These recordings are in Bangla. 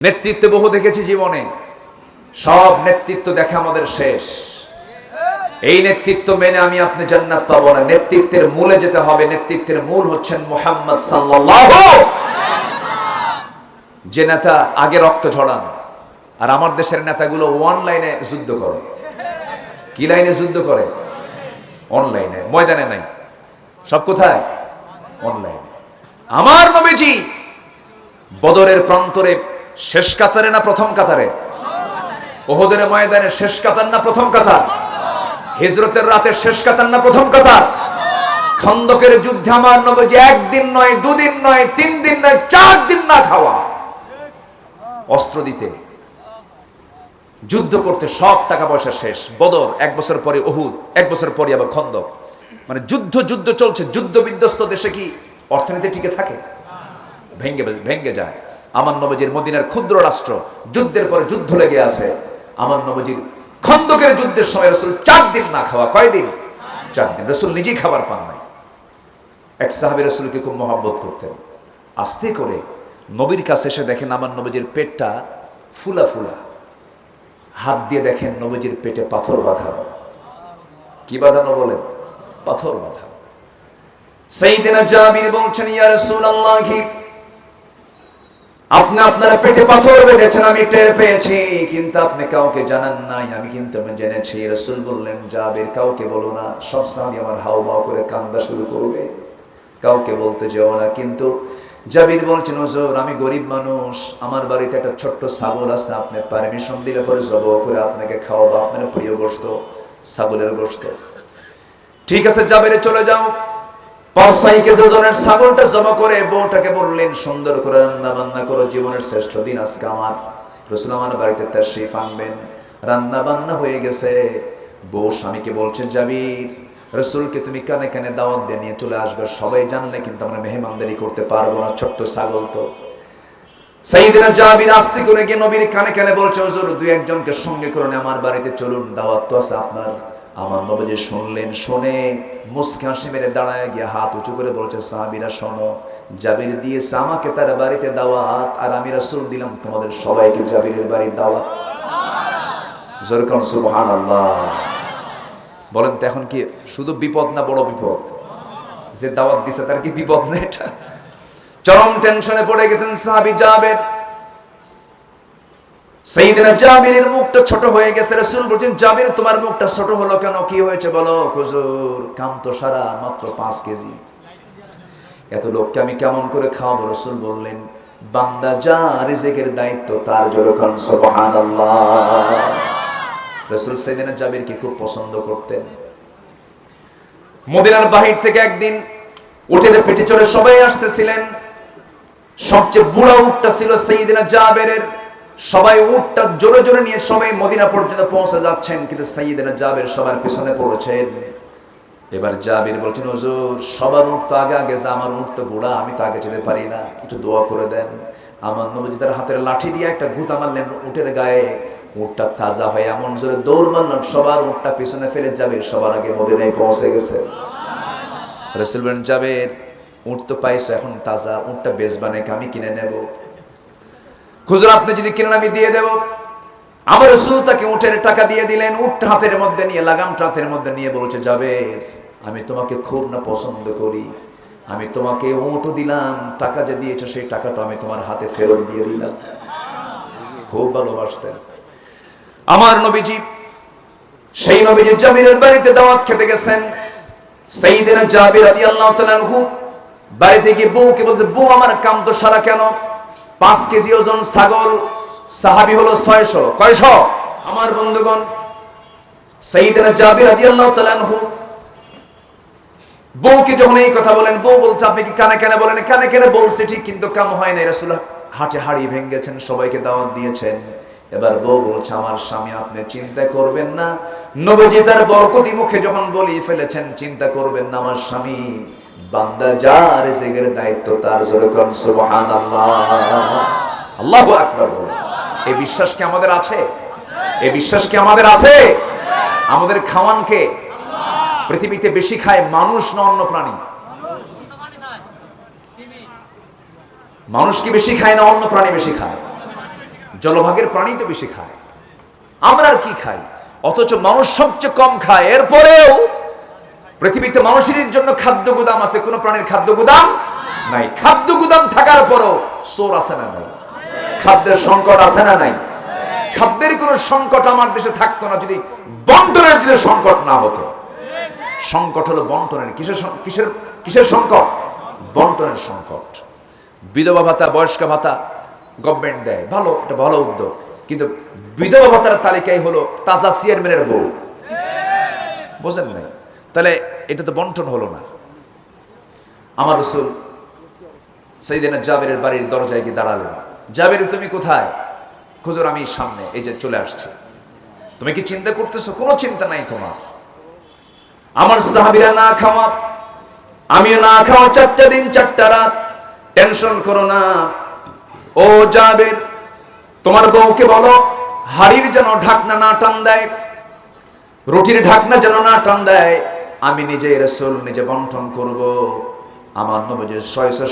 নেতৃত্ব বহু দেখেছি জীবনে, সব নেতৃত্ব দেখা আমাদের শেষ। এই নেতৃত্ব মেনে আমি আপনি জান্নাত পাবো না। নেতৃত্বের মূলে যেতে হবে। নেতৃত্বের মূল হচ্ছেন মুহাম্মদ সাল্লাল্লাহু আলাইহি ওয়াসাল্লাম। যে নেতা আগে রক্ত ঝরান, আর আমার দেশের নেতাগুলো অনলাইনে যুদ্ধ করে। কি লাইনে যুদ্ধ করে? অনলাইনে, ময়দানে নাই। সব কোথায়? অনলাইনে। আমার নবীজি বদরের প্রান্তরে শেষ কাতারে না প্রথম কাতারে? ওহদের ময়দানে শেষ কাতার না প্রথম কাতার? হিজরতের রাতে শেষ কাতার না প্রথম কাতার? খন্দকের যুদ্ধে আমার নবীজি একদিন নয়, দুদিন নয়, 3 দিন নয়, 4 দিন না খাওয়া, অস্ত্র দিতে, যুদ্ধ করতে সব টাকা পয়সা শেষ। বদর 1 বছর পরে, উহুদ 1 বছর পরে, আবার খন্দক। মানে যুদ্ধ চলছে। যুদ্ধ বিধ্বস্ত দেশে কি অর্থনীতি টিকে থাকে? ভেঙ্গে যায়। আমার নবীজির মদিনার ক্ষুদ্র রাষ্ট্র, যুদ্ধের পরে যুদ্ধ লেগে আছে। আমার নবীজির খন্দকের যুদ্ধের সময় রাসূল 4 দিন না খাওয়া। কয়দিন? 4 দিন। রাসূল নিজেই খাবার পান নাই। এক সাহাবী রাসূলকে খুব মহব্বত করতেন। আস্তে করে নবীর কাছে এসে দেখেন আমার নবীজির পেটটা ফুলা ফুলা। হাত দিয়ে দেখেন নবীজির পেটে পাথর বাঁধানো। কি বাঁধানো বলেন? পাথর বাঁধানো। সাইয়েদনা জাবির বলছেন, ইয়া রাসূলুল্লাহ, আপনি আপনার পেটে পাথর বেঁধেছেন, আমি টের পেয়েছি, কিন্তু আপনি কাউকে জানান নাই, আমি কিন্তু জেনেছি। রাসূল বললেন, জাবির কাউকে বলো না। সব সাহাবী আমার হাউমাউ করে কান্না শুরু করবে, কাউকে বলতে যেও না। কিন্তু জাবির বলছেন, হুজুর আমি গরিব মানুষ, আমার বাড়িতে একটা ছোট্ট ছাগল আছে, আপনি পারমিশন দিলে পরে জবাই করে আপনাকে খাওয়াবো, আপনার প্রিয় গোশত, ছাগলের গোশত। ঠিক আছে, জাবিরে চলে যাও। 5-6 কেজি ওজনের ছাগলটা জমা করে বউটাকে বললেন, সুন্দর করে রান্না বান্না করো, জীবনের শ্রেষ্ঠ দিন আজকে আমার। রাসূল আমার বাড়িতে তাশরীফ আনবেন। রান্না বান্না হয়ে গেছে। বউ স্বামীকে বলছেন, জাবির রাসূলকে তুমি কানে কানে দাওয়াত দিয়ে নিয়ে চলে আসবে, সবাই জানলে কিন্তু আমরা মেহমানদারি করতে পারবো না, ছোট্ট ছাগল তো। সাইয়েদনা জাবির আস্তে করে গিয়ে নবীর কানে কানে বলছে, হুজুর 2-1 জনকে সঙ্গে করে আমার বাড়িতে চলুন, দাওয়াত তো আছে আপনার। আমার নবীজি শুনলেন, শুনে মুস্কি হাসি মেরে দাঁড়ায় গিয়ে হাত উঁচু করে বলছে, সাহাবীরা শোনো, জাবির দিয়েছে আমাকে তার বাড়িতে দাওয়াত, আর আমি রাসূল দিলাম তোমাদের সবাইকে জাবিরের বাড়ির দাওয়াত। জোরে কোন সুবহানাল্লাহ। বলেন তো এখন কি শুধু বিপদ না বড় বিপদ? যে দাওয়াত দিছে তার কি বিপদ না? এটা চরম টেনশনে পড়ে গেছেন সাহাবী জাবির। সাইয়েদনা জাবিরের মুখটা ছোট হয়ে গেছে। রাসূল বলেন, জাবির তোমার মুখটা ছোট হলো কেন? কি হয়েছে বলো? হুজুর কাম তো সারা মাত্র 5 কেজি, এত লোককে আমি কেমন করে খাওয়াবো? রাসূল বললেন, বান্দা যা রিজিকের দায়িত্ব তার। জোরে কোন সুবহানাল্লাহ। রাসূল সাইয়েদনা জাবিরকে খুব পছন্দ করতেন। মদিনার বাহির থেকে একদিন উটের পিঠে চড়ে সবাই আসতেছিলেন। সবচেয়ে বুড়া উটটা ছিল সাইয়েদনা জাবিরের। সবাই উটটা জোরে জোরে নিয়ে সবাই মদিনা পর্যন্ত পৌঁছে যাচ্ছেন, কিন্তু সাইয়েদনা জাবির সবার পিছনে পড়েছেন। এবার জাবির বলছেন, হুজুর সবার উট তো আগে আগে, আমার উট তো বুড়া, আমি তো আগে যেতে পারি না, একটু দোয়া করে দেন। আমার নবীজি তার হাতের লাঠি দিয়ে একটা গুঁতা মারলেন উটের গায়ে। উটটা তাজা হয়ে এমন জোরে দৌড় মারলেন, সবার উটটা পিছনে ফেলে জাবির সবার আগে মদিনায় পৌঁছে গেছে। রাসূল বলেন, জাবির উট তো পাইছো, এখন তাজা, উটটা বেচবা নাকি? আমি কিনে নেব। হুজুর আপনি যদি কিনেন আমি দিয়ে দেব। আমার রাসূল তাকে উটের টাকা দিয়ে দিলেন। উটটা হাতের মধ্যে নিয়ে, লাগামটা হাতের মধ্যে নিয়ে বলছে, জাবির আমি তোমাকে খুব না পছন্দ করি, আমি তোমাকে উটও দিলাম, টাকা যে দিয়েছো সেই টাকাটা আমি তোমার হাতে ফেরত দিয়ে দিলাম। খুব ভালোবাসতেন আমার নবীজি। সেই নবীজি জাবিরের বাড়িতে দাওয়াত খেতে গেছেন। সাইয়েদনা জাবির রাদিয়াল্লাহু তাআলা আনহু বাড়িতে গিয়ে বউকে বলছে, বউ আমার কাম তো সারা কেন? 5 কেজি ওজন ছাগল, সাহাবী হলো 600। কয়শো? আমার বন্ধুগণ, সাইয়েদনা জাবির রাদিয়াল্লাহু তাআলা আনহু বউকে যখন এই কথা বলেন, বউ বলছে, আপনি কি কানে কানে বলেন? কানে কানে বলছে ঠিক, কিন্তু কাম হয় না। রাসূল হাটে হাড়ি ভেঙেছেন, সবাইকে দাওয়াত দিয়েছেন। এবার বউ বলছে, আমার স্বামী আপনি চিন্তা করবেন না, নবীজি তার বরকতি মুখে যখন বলি ফেলেছেন, চিন্তা করবেন না, আমার স্বামী বান্দা যার রিজিকের দায়িত্ব তার। জোরে কোন সুবহানাল্লাহ। আল্লাহু আকবার। এই বিশ্বাস কি আমাদের আছে? এই বিশ্বাস কি আমাদের আছে? আমাদের খাওয়ানকে পৃথিবীতে বেশি খায় মানুষ না অন্য প্রাণী? মানুষ কি বেশি খায় না অন্য প্রাণী বেশি খায়? জলভাগের প্রাণী তো বেশি খায়, আমরা আর কি খাই? অথচ মানুষ সবচেয়ে কম খায়। এরপরেও পৃথিবীতে মানুষের জন্য খাদ্য গুদাম আছে, কোন প্রাণীর খাদ্য গুদাম নাই। খাদ্য গুদাম থাকার পরও চোর আছে না নাই? খাদ্যের সংকট আছে না নাই? খাদ্যের কোন সংকট আমার দেশে থাকতো না যদি বন্টনের যদি সংকট না হতো। সংকট হলো বন্টনের। কিসের সংকট? বন্টনের সংকট। বিধবা ভাতা, বয়স্ক ভাতা গভর্নমেন্ট দেয়, ভালো, এটা ভালো উদ্যোগ। কিন্তু বিধবা ভাতার তালিকায় হলো তাজা চেয়ারম্যানের বউ, বোঝেন নাই? তাহলে এটা তো বন্টন হলো না। আমার রাসূল সাইয়েদনা জাবেরের বাড়ির দরজায় গিয়ে দাঁড়ালেন। জাবের, তুমি কোথায়? হুজুর আমি সামনে, এই যে চলে আসছে। তুমি কি চিন্তা করতেছো? কোনো চিন্তা নাই তোমার। আমার সাহাবীরা না খাওয়া, আমিও না খাওয়া, 4টা দিন 4টা রাত, টেনশন করো না। ও জাবের, তোমার বউকে বলো হাড়ির যেন ঢাকনা না টান দেয়, রুটির ঢাকনা যেন না টান দেয়। আমি নিজে রাসূল নিজে বন্টন করব। আমার নবী 600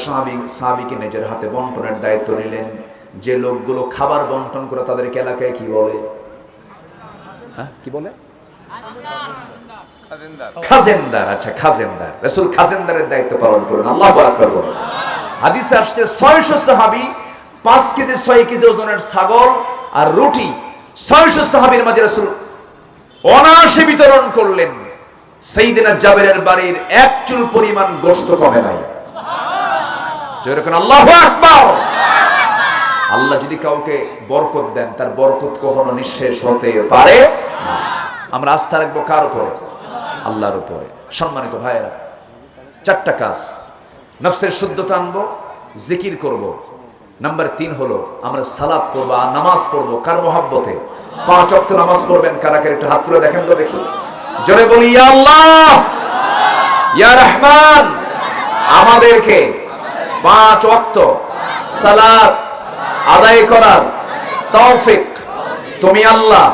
সাহাবীকে নিজের হাতে বন্টনের দায়িত্ব নিলেন। যে লোকগুলো খাবার বন্টন করে তাদেরকে এলাকায় কি বলে? কি বলে? খাজেনদার। আচ্ছা, খাজেনদার। রাসূল খাজেনদারের দায়িত্ব পালন করেন। আল্লাহু আকবার বলেন। হাদিসে আসছে 600 সাহাবী 5 কেজি 6 কেজি ওজনের ছাগল আর রুটি 600 সাহাবীর মাঝে রাসূল অনায়াসে বিতরণ করলেন। সাইয়েদনা জাবেরের বাড়ির এক চুল পরিমাণ গোশত কমে নাই। জোরে কোন আল্লাহু আকবার। আল্লাহ যদি কাউকে বরকত দেন, তার বরকত কখনো নিঃশেষ হতে পারে না। আমরা আস্থা রাখবো কার উপরে? আল্লাহর উপরে। সম্মানিত ভাইয়েরা, 4টা কাজ। নফসের শুদ্ধতা আনবো, জিকির করব। নাম্বার 3 হলো আমরা সালাত পড়বো, নামাজ পড়বো। কার মহব্বতে? 5 ওয়াক্ত নামাজ পড়বেন। কারা কারা একটু হাত তুলে দেখেন তো দেখি। জোরে বলি ইয়া আল্লাহ, ইয়া রহমান। আমাদেরকে 5 ওয়াক্ত সালাত আদায় করার তৌফিক তুমি আল্লাহ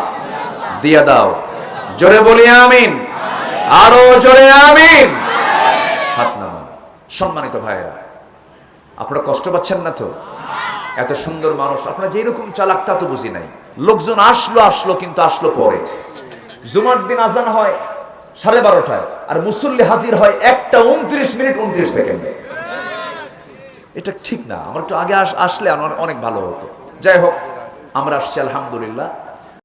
দিয়ে দাও। জোরে বলি আমিন। আরো জোরে আমিন। হাত নামান। সম্মানিত ভাইয়েরা, আপনারা কষ্ট পাচ্ছেন না তো? এত সুন্দর মানুষ, আপনারা যেরকম চালাক তা তো বুঝি নাই। লোকজন আসলো কিন্তু আসলো পরে। জুমার দিন আজান হয় 12:30টায়, আর মুসল্লি হাজির হয় 1টা 29 মিনিট 29 সেকেন্ডে। এটা ঠিক না। আমার একটু আগে আসলে আমার অনেক ভালো হতো। যাই হোক, আমরা আসছি আলহামদুলিল্লাহ।